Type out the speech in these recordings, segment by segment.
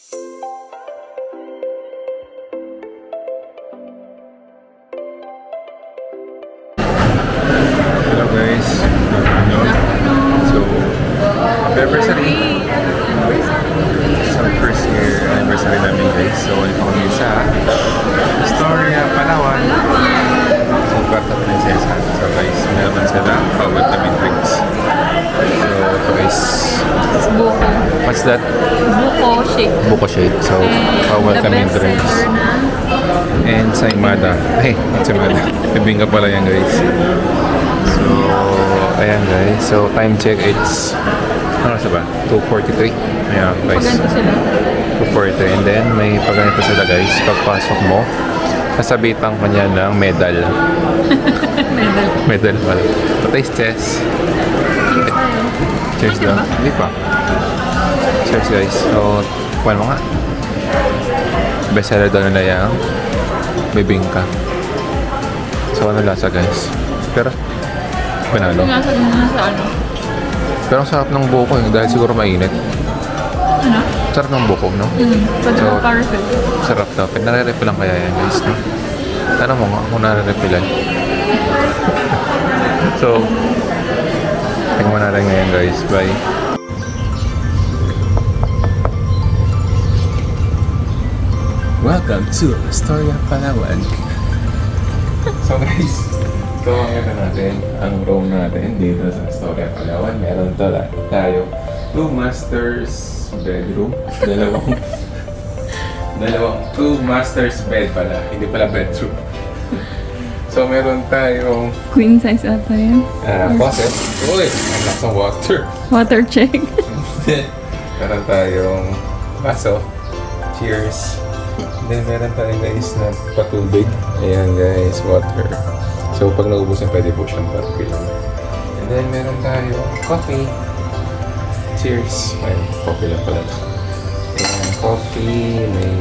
Hello guys, so anniversary, sa first year anniversary namin guys. So ito kami sa Astoria, Palawan. So Puerto Princesa. So guys, meron sila welcome drinks. So ito guys, It's buko. what's that? Buko shake. Buko shake. So welcome drinks. And sa Imada. Hey, sa Imada. Ibinga pala yan guys. So, ayan guys. So, time check, it's, ano sa ba? 2:43. Ayan guys. Paganto sila. 2:43. And then, may paganito sila guys. Pagpasok mo, kasabitan ka niya ng medal. Medal. Medal pala. So, taste test. Cheers tayo. Cheers daw. Hindi pa. Cheers guys. So, kuhan mo nga. Best seller daw nila yung bibingka. So, ano lasa guys? Pero, panalo. Nasa ano? Pero ang sarap ng buko eh, dahil siguro mainit. Ano? Sarap ng buko, no? Pwede So, mo pa-refill. Sarap daw. Nare-refill lang kaya yan guys, no? Tanong mo nga kung nare-refillan. So, tingnan mo natin ngayon guys. Bye. Welcome to Astoria, Palawan. So guys, ito ang natin, ang room natin dito sa Astoria, Palawan. Meron tayo 2 masters bedroom. Dalawang 2 masters bed pala. Hindi pala bedroom. So meron tayong Queen size ata yan. faucet. Uy! Ang lakas ng water. Water check. Meron tayong baso. Cheers. Then meron tayong guys na patubig. Ayan guys, water. So pag naubusan pwede po siyang pa-fill. And then meron tayong coffee. Cheers. Ayan, coffee lang pala. Ayan, coffee. May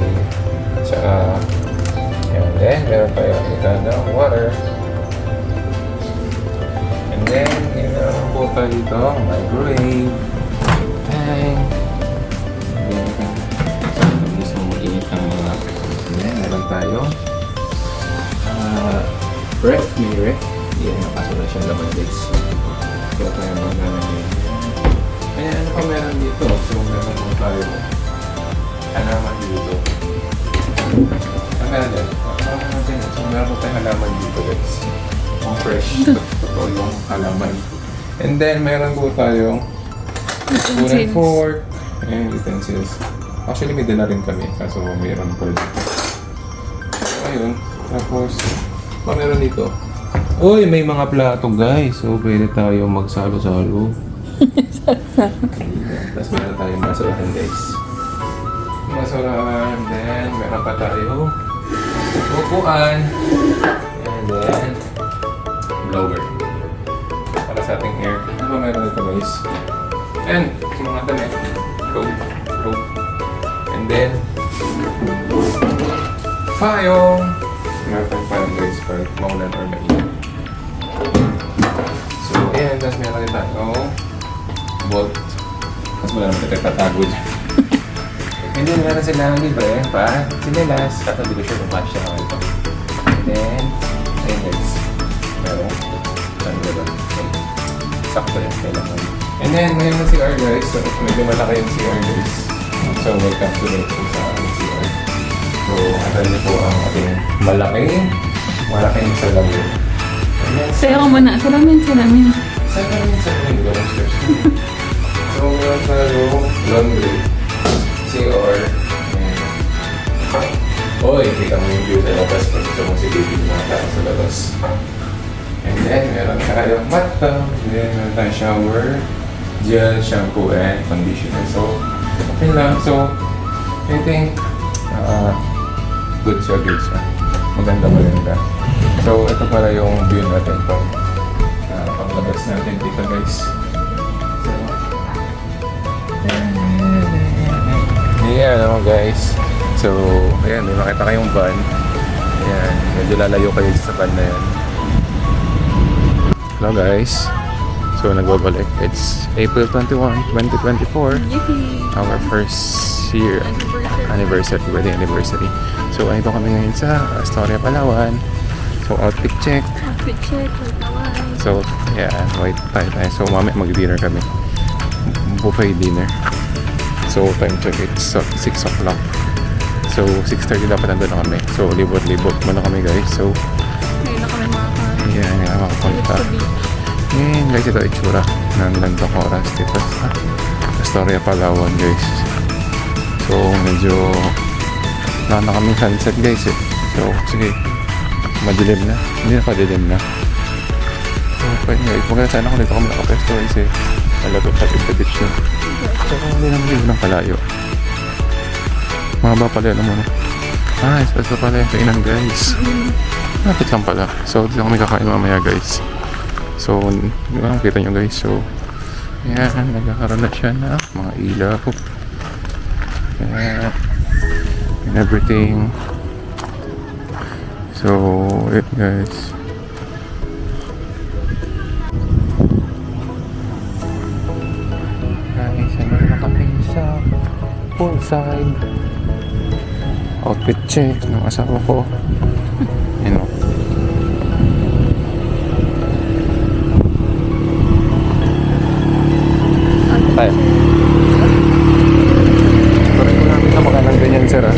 tsaka. Ayan, then meron tayong ng water. And then meron po tayo dito microwave. Bang. Meron tayo ref, may ref. Yan, nakasulat siyang laman guys. Kaya tayo maglalagay. Ayan, ano pa meron dito? So, meron po tayo halaman dito. Ano meron din? So, meron po tayo halaman dito guys. Ang fresh. Totoo yung halaman. And then, meron po tayong spoon and fork and utensils. Actually, may dala rin kami. Kaso, mayroon po dito. Ayun. Tapos, meron dito. Uy, may mga plato guys. So, pwede tayo magsalo-salo. Tapos meron tayong basurahan guys. Basurahan. Then, meron pa tayo upuan. And then, blower. Para sa ating air. Ano ba meron dito guys? And, mga damit. Rope. And then, payong. Meron tayong payong guys para maulan or mainit. So, ayan. Tapos meron rin tayong bolt. Tapos wala naman tayo tatago dyan. And then, meron silang libre pa sinilas. Katabi ko siya kung match siya ako ito. And then, ayun guys. Meron. Saan ba ba? Sakto yan. Kailangan. And then, ngayon na CR guys. So, medyo malaki yung CR guys. So, welcome to the sa CR. So, atal niyo po ang ating malaking salamin. Sayo ko muna. Salamin. Salamin sa ating downstairs. So, meron tayong laundry. CR. Oy, kita mo yung view sa labas. Pagkita mo si baby na tao sa labas. And then, meron tayong bathtub. Then, meron tayong shower, gel, shampoo, and conditioner. So, okay lang. So, I think, good siya. Maganda. So, ito pala yung view natin pang paglabas natin dito guys. So, yeah, naman guys. So, ayan, may makita kayong van. Ayan, medyo lalayo kayo sa van na yan. Hello guys. So, nagbabalik. It's April 21, 2024. Yippee! Our first year wedding anniversary. So ayun kami ngayon sa Astoria, Palawan. So outfit check. Outfit check, So yeah, white tie tayo. So mamaya mag-dinner kami. Buffet dinner. So time check, it's 6 o'clock. So 6:30 dapat nandun na kami. So libot-libot muna kami guys. So Ngayon na kami yan, nga makapunta. Ngayon guys, ito itsura ng Landong Oras dito sa Astoria, Palawan guys. So medyo na kaming sunset guys eh. So sige, madilim na. Hindi na padilim na. So pwede guys, maganda sana kung dito kami nakapesto guys eh. Malapit sa beach na. So hindi naman dito ng kalayo. Mahaba pala yun naman. Ito pala yung kainan guys. Lapit lang pala. So dito kami kakain mamaya guys. So kita nyo guys. So yan, nagkakaroon na siya na mga ilaw. Yan. And everything. So it guys. Guys, ano na kami sa poolside. Outfit check ng asawa ko. Yan o. Tayo. Parang ko namin na makalang ganyan sir ah.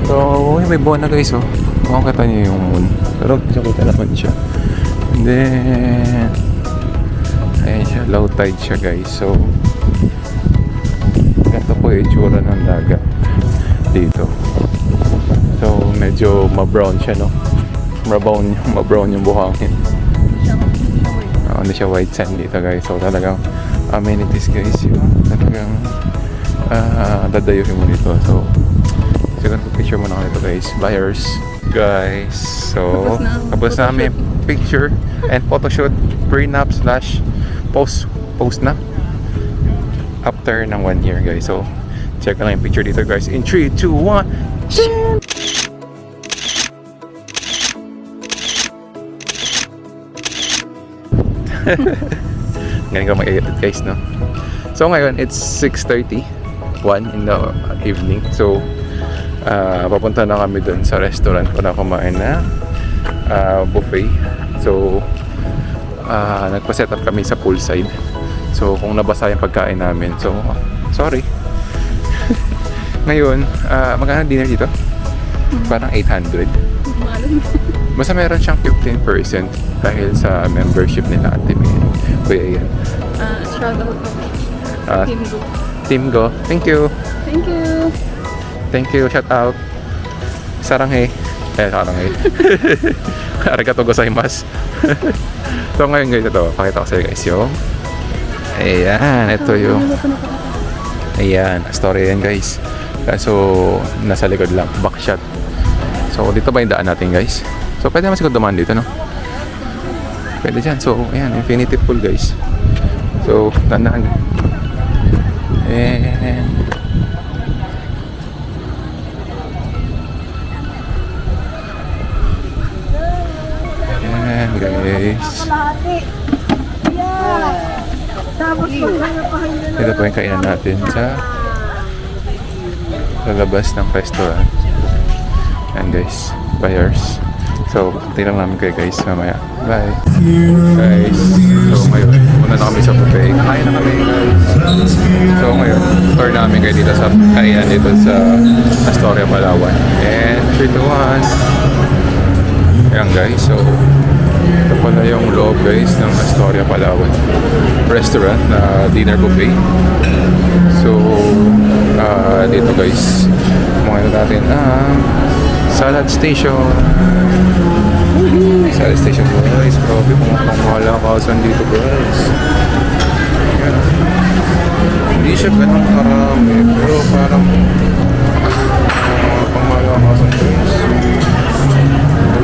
So, may buwan na guys oh. Makakita niyo yung moon. Pero kita naman siya. And then ayan siya, low tide siya guys. So ganito po yung itsura ng dagat dito. So medyo ma-brown siya no. Ma-brown yung buhangin. Hindi siya white sand dito guys. So talagang amenities guys yun. Talagang dadayuhin mo dito. So siguro picture mo na nito guys. Buyers guys. So tapos na kami picture and photoshoot, prenup / post na after ng 1 year guys. So check na lang yung picture dito guys in 3, 2, 1. Ganyan ka mag-edit guys no. So ngayon it's 6:31 in the evening. So papunta na kami dun sa restaurant para kumain na buffet. So nagpa-set up kami sa poolside. So kung nabasa yung pagkain namin, so sorry. Ngayon, magkano dinner dito? Parang 800. Basta meron siyang 15% dahil sa membership nila at Kuya yan. Shout out Team Go. Thank you. Thank you. Thank you. Shout out. Saranghe. Saranghe. Arigato gozaimasu. So ngayon guys, ito, pakita ko sa iyo guys yung ayan, ito yung ayan, Astoria yan guys. So nasa likod lang, back shot. So dito ba yung daan natin guys? So pwede naman siguro dumaan dito no? Pwede dyan. So ayan, infinity pool guys. So tandaan. And ayan guys. Ito po yung kainan natin sa labas ng restaurant. Ayan guys, buyers. So, tingnan namin kayo guys mamaya. Bye! Guys, so ngayon, muna na kami sa buffet. Kain na kami guys. So ngayon, tour namin kayo dito sa kainan dito sa Astoria, Palawan. And 3, 2, 1. Ayan guys, so ito pala yung loob guys ng Astoria, Palawan restaurant na dinner buffet. So dito guys, kumain natin ang salad station. Salad station guys, grabe kung pangmalakasan dito guys. Ayan. Hindi siya ganun karami pero parang pangmalakasan guys.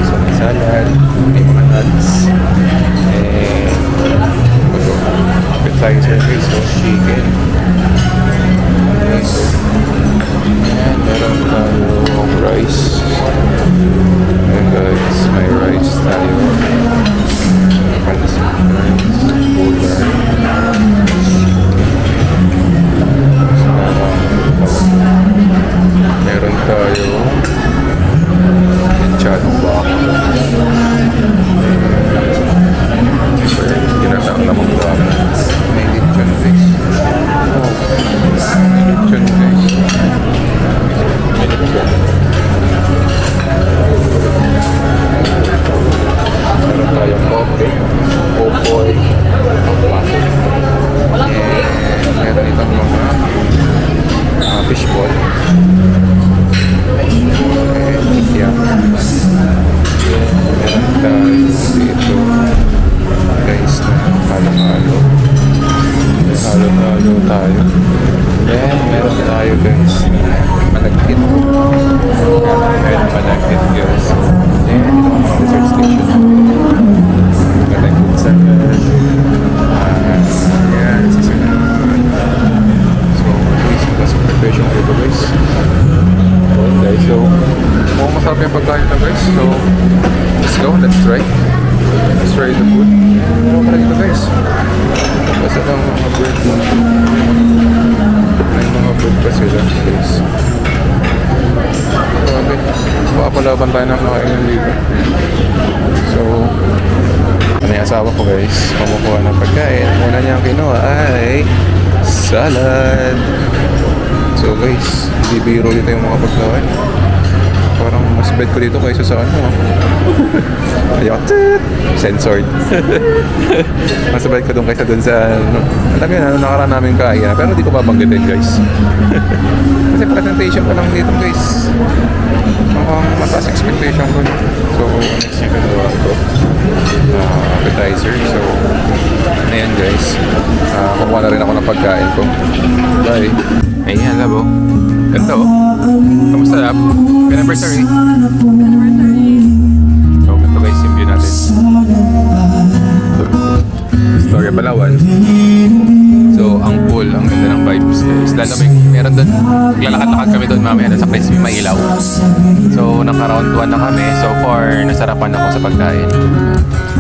So may salad, may mga nuts, and appetizer guys, so chicken. And meron tayong rice. Ayan guys, may rice tayo. Pansit rice, bulan. fishball. Yeah. Meron tayo dito. Guys, na halo-halo. Halo-halo tayo. Then, meron tayo guys na malagkit. Meron malagkit guys. Then, ito ang mga dessert station. Malagkit salad. Ayan, sisinag. So, guys, ito sa preparation ko ito guys. Okay, so, mukhang masarap yung pagkain na guys. So, let's go, let's try. Let's try the food. Ano pala dito guys? Basta lang mga bird mo. May mga bird pa sila guys. Okay, papalaban tayo ng mga kainan dito. So, ano yung asawa ko guys? Kumukuha ng pagkain. Una niyang kinuha ay salad. So guys, hindi biro dito yung mga pagkain. Parang mas bed ko dito kaysa sa ano. Ayaw. Censored. Mas bed ko doon kaysa doon sa ano. Alam yun, ano nakaraan namin kaya. Pero hindi ko babanggitin guys. Kasi presentation pa lang dito guys. Mukhang mataas expectation ko. So, next yung gagawa ko. Appetizer. So, ayan guys. Kukuha na rin ako ng pagkain ko. Bye. Ayan, labo. Ganito oh. Kamusta lab? Anniversary. So, ganito guys yung view natin. Storya Palawan. So, ang pool, ang ganda ng vibes guys. Lalo meron doon, maglalakad-lakad kami doon mamaya sa Crispy Mailaw. So, naka-round 1 na kami. So far, nasarapan ako sa pagkain.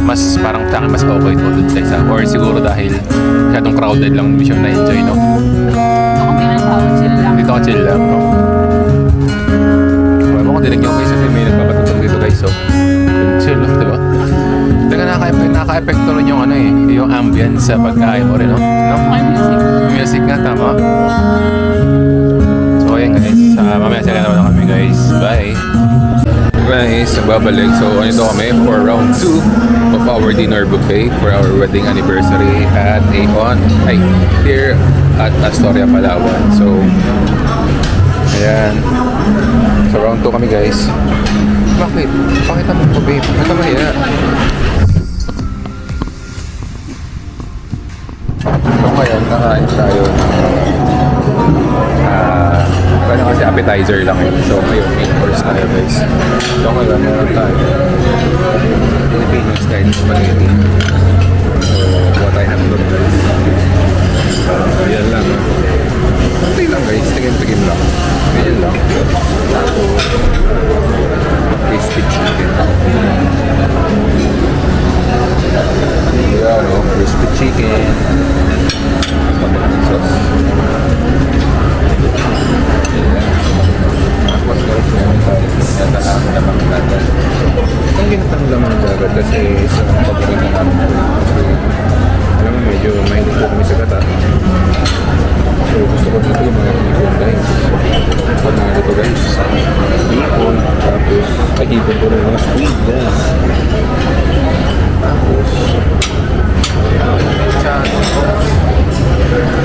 Mas parang sa akin, mas okay ito doon guys. Or siguro dahil masyadong crowded lang, hindi siya na-enjoy, no? Ako pinasawag chill lang. Dito ako chill lang, no? Ewan ko, dinagyan ko kayo sa may nagpapatutog dito guys. So, chill lang, diba? Talaga naka-epekto rin yung ano eh, yung ambience sa pagkain mo rin, no? May music. Music nga, tama. So, ayan guys. Mamaya sila naman kami guys. Bye! Guys, nagbabalik. So, ito kami for round 2 of our dinner buffet for our wedding anniversary at here at Astoria, Palawan. So, ayan. So, round 2 kami guys. Bakit? Bakit naman ko, babe? Ba't naman yan? So, ngayon, kakain tayo ng kasi appetizer lang yun. So, ngayon, main course tayo guys. So, ngayon, meron tayo Filipino style spaghetti. So, kuha tayo ng doon guys. Ayan lang. Kunti lang guys. Tingin-tingin lang. Ayan lang. Tapos, crispy chicken. Ayan o, crispy chicken. Sauce. Tapos guys, meron tayo ginataang lamang dagat. Itong ginataang lamang dagat kasi isang paborito namin po. Kasi alam mo, medyo mahilig po kami sa gata. So gusto ko dito yung mga hipon guys. Panalo to guys. Hipon. Tapos, hipon ko rin mga squid guys. Tapos,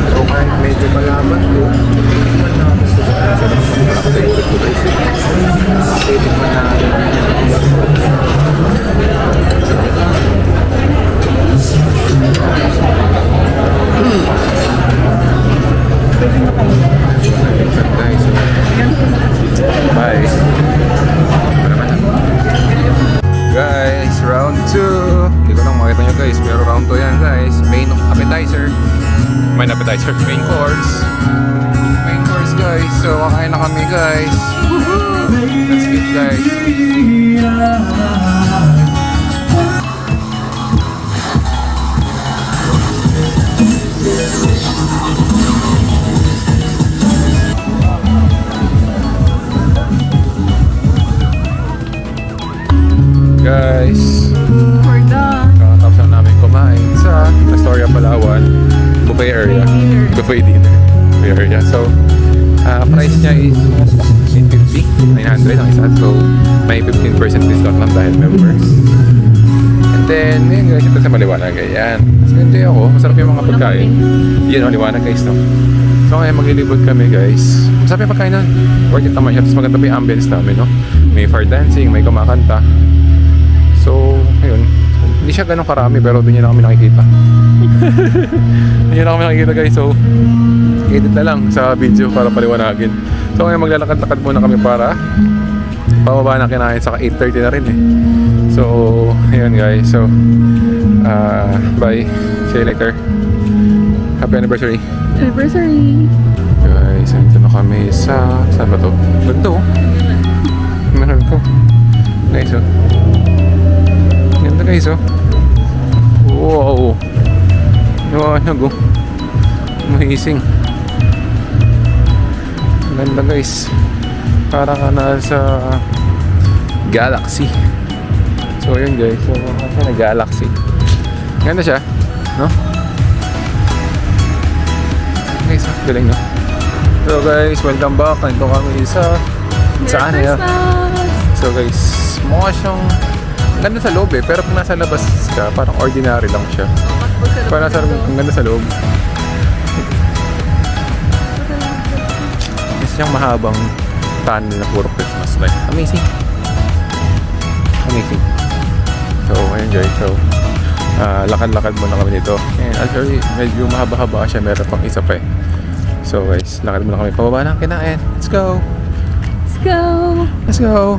so kahit medyo malaman ko, titigman namin ito sa sarap ng pinaka-favorite ko guys. Titigman namin. Guys, bye. Guys, round 2. Hindi ko lang makita nyo guys, pero round 2 yan guys. Main appetizer. Main appetizer, main course. Main course guys. So, kakain na kami guys. Let's get guys. Guys, We're done. kakatapos na namin kumain sa Astoria, Palawan buffet area. Buffet dinner. Buffet area. So, price niya is 850, 900 ang isa. So, may 15% discount lang dahil members. And then, yun guys, ito sa maliwanag. Ayan. Mas enjoy ako. Masarap yung mga pagkain. Yan, maliwanag guys, no? So ngayon maglilibot kami guys. Masarap yung pagkain nun. Worth it naman siya. Tapos maganda pa yung ambience namin, no? May fire dancing, may kumakanta. So, ayun. Hindi siya ganun karami pero doon yun na kami nakikita. Doon yun na kami nakikita guys. So, edit na lang sa video para paliwanagin. So ngayon maglalakad-lakad muna kami para pababa na kinain. Saka 8:30 na rin eh. So, ayun guys. So, bye. See you later. Happy anniversary. Anniversary. Guys, nandito na kami sa... Saan ba to? Ganda oh. Meron ko. Guys oh. Ganda guys oh. Wow. Liwanag oh. Amazing. Ganda guys. Para ka nasa Galaxy. So yun guys. So kasi na Galaxy. Ganda siya. No? Guys, galing no? So guys, welcome back. Nandito kami sa... Saan na yan? So guys, mukha siyang... Ang ganda sa loob eh. Pero kung nasa labas ka, parang ordinary lang siya. Parang nasa... Ang ganda sa loob. Guys, siyang mahabang tunnel na puro Christmas light. Amazing. Amazing. So, ayun guys. So, lakad-lakad muna kami dito. And actually, medyo mahaba-haba siya. Meron pang isa pa eh. So guys, lakad muna kami pababa ng kinain. Let's go! Let's go! Let's go!